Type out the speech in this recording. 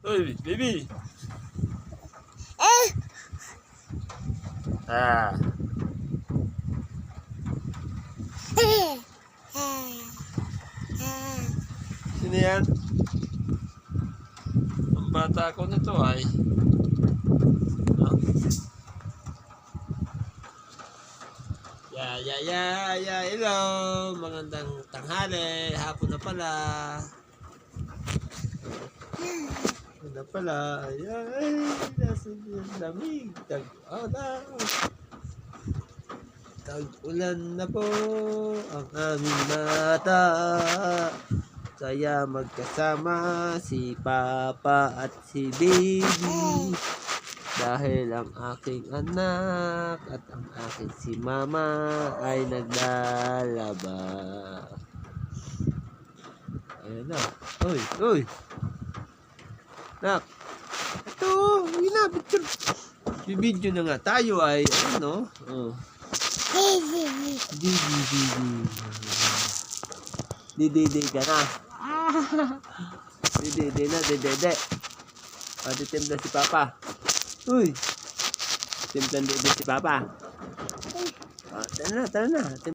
Uy, baby. Eh. Ah. Sino yan? Ang bata ko na to ay. Huh? Hello. Magandang tanghali. Hapon na pala. Hapon na pala. Ay, nasa yung lamig. Tag-ulan na po ang aming mata. Kaya magkasama si Papa at si Baby. Dahil ang aking anak at ang aking si Mama ay naglalaba. Ayan na. Uy. Nak. Ito. Yun na. Bibidyo na nga tayo ay ano. Oh. Didi ka na. Didi na. Titimda si Papa. Uy. Titimda si Papa. Tara na.